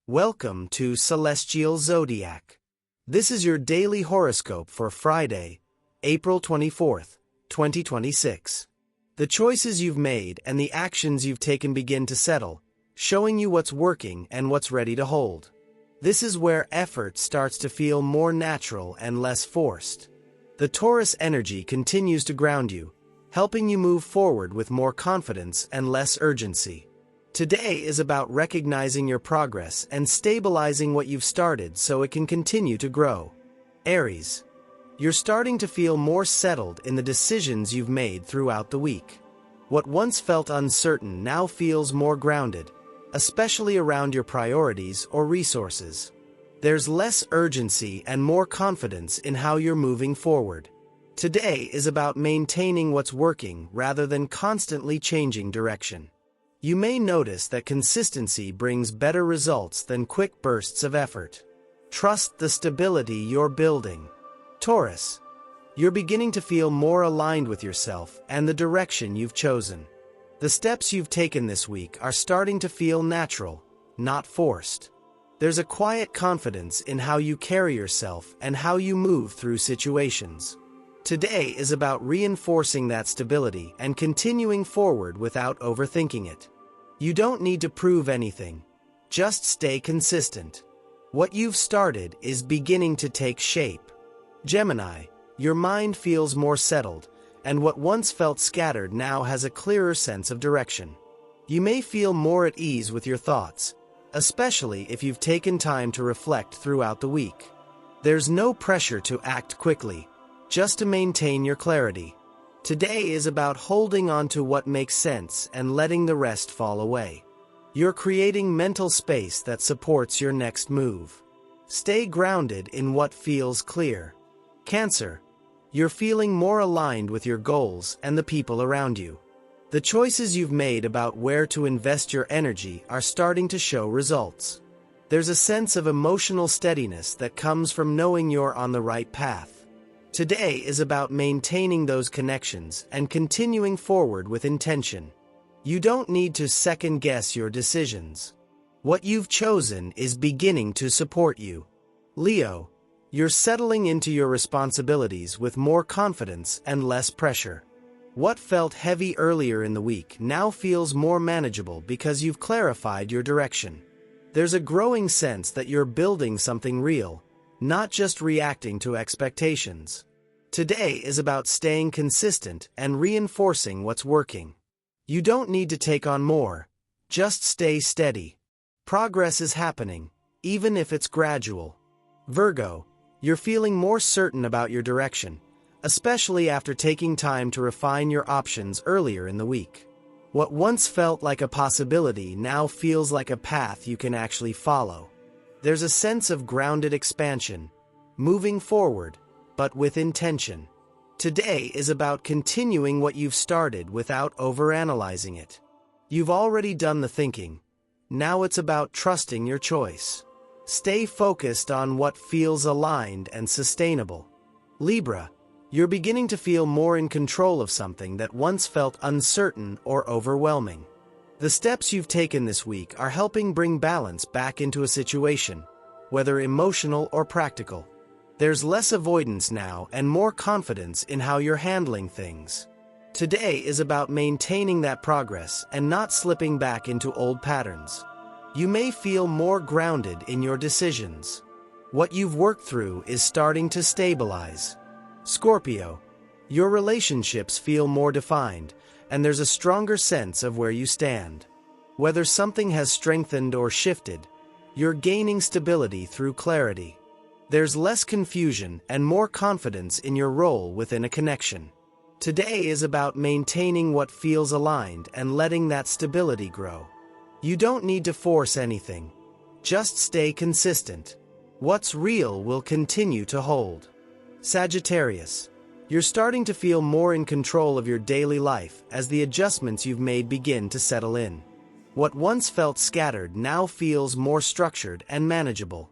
Welcome to Celestial Zodiac. This is your daily horoscope for Friday, April 24th, 2026. The choices you've made and the actions you've taken begin to settle, showing you what's working and what's ready to hold. This is where effort starts to feel more natural and less forced. The Taurus energy continues to ground you, helping you move forward with more confidence and less urgency. Today is about recognizing your progress and stabilizing what you've started so it can continue to grow. Aries, you're starting to feel more settled in the decisions you've made throughout the week. What once felt uncertain now feels more grounded, especially around your priorities or resources. There's less urgency and more confidence in how you're moving forward. Today is about maintaining what's working rather than constantly changing direction. You may notice that consistency brings better results than quick bursts of effort. Trust the stability you're building. Taurus, you're beginning to feel more aligned with yourself and the direction you've chosen. The steps you've taken this week are starting to feel natural, not forced. There's a quiet confidence in how you carry yourself and how you move through situations. Today is about reinforcing that stability and continuing forward without overthinking it. You don't need to prove anything. Just stay consistent. What you've started is beginning to take shape. Gemini, your mind feels more settled, and what once felt scattered now has a clearer sense of direction. You may feel more at ease with your thoughts, especially if you've taken time to reflect throughout the week. There's no pressure to act quickly, just to maintain your clarity. Today is about holding on to what makes sense and letting the rest fall away. You're creating mental space that supports your next move. Stay grounded in what feels clear. Cancer, you're feeling more aligned with your goals and the people around you. The choices you've made about where to invest your energy are starting to show results. There's a sense of emotional steadiness that comes from knowing you're on the right path. Today is about maintaining those connections and continuing forward with intention. You don't need to second-guess your decisions. What you've chosen is beginning to support you. Leo, you're settling into your responsibilities with more confidence and less pressure. What felt heavy earlier in the week now feels more manageable because you've clarified your direction. There's a growing sense that you're building something real, not just reacting to expectations. Today is about staying consistent and reinforcing what's working. You don't need to take on more, just stay steady. Progress is happening, even if it's gradual. Virgo, you're feeling more certain about your direction, especially after taking time to refine your options earlier in the week. What once felt like a possibility now feels like a path you can actually follow. There's a sense of grounded expansion, moving forward, but with intention. Today is about continuing what you've started without overanalyzing it. You've already done the thinking. Now it's about trusting your choice. Stay focused on what feels aligned and sustainable. Libra, you're beginning to feel more in control of something that once felt uncertain or overwhelming. The steps you've taken this week are helping bring balance back into a situation, whether emotional or practical. There's less avoidance now and more confidence in how you're handling things. Today is about maintaining that progress and not slipping back into old patterns. You may feel more grounded in your decisions. What you've worked through is starting to stabilize. Scorpio, your relationships feel more defined, and there's a stronger sense of where you stand. Whether something has strengthened or shifted, you're gaining stability through clarity. There's less confusion and more confidence in your role within a connection. Today is about maintaining what feels aligned and letting that stability grow. You don't need to force anything. Just stay consistent. What's real will continue to hold. Sagittarius, you're starting to feel more in control of your daily life as the adjustments you've made begin to settle in. What once felt scattered now feels more structured and manageable.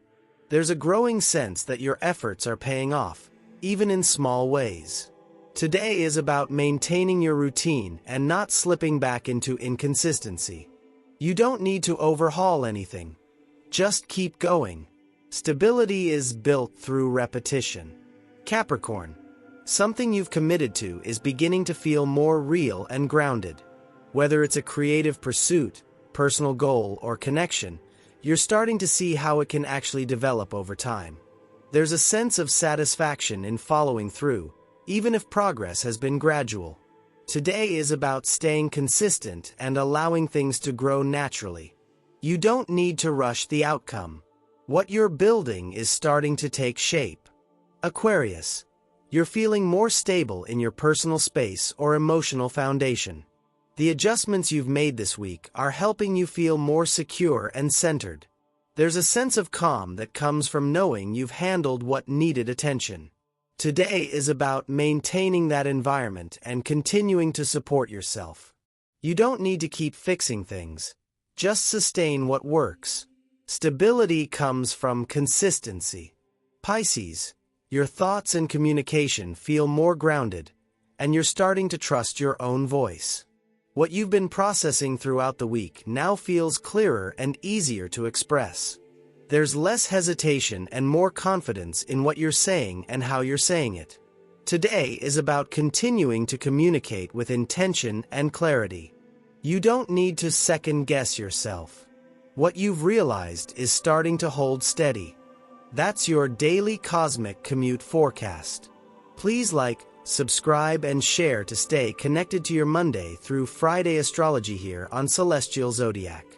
There's a growing sense that your efforts are paying off, even in small ways. Today is about maintaining your routine and not slipping back into inconsistency. You don't need to overhaul anything. Just keep going. Stability is built through repetition. Capricorn, something you've committed to is beginning to feel more real and grounded. Whether it's a creative pursuit, personal goal, or connection, you're starting to see how it can actually develop over time. There's a sense of satisfaction in following through, even if progress has been gradual. Today is about staying consistent and allowing things to grow naturally. You don't need to rush the outcome. What you're building is starting to take shape. Aquarius, you're feeling more stable in your personal space or emotional foundation. The adjustments you've made this week are helping you feel more secure and centered. There's a sense of calm that comes from knowing you've handled what needed attention. Today is about maintaining that environment and continuing to support yourself. You don't need to keep fixing things. Just sustain what works. Stability comes from consistency. Pisces, your thoughts and communication feel more grounded, and you're starting to trust your own voice. What you've been processing throughout the week now feels clearer and easier to express. There's less hesitation and more confidence in what you're saying and how you're saying it. Today is about continuing to communicate with intention and clarity. You don't need to second-guess yourself. What you've realized is starting to hold steady. That's your daily cosmic commute forecast. Please like, subscribe, and share to stay connected to your Monday through Friday astrology here on Celestial Zodiac.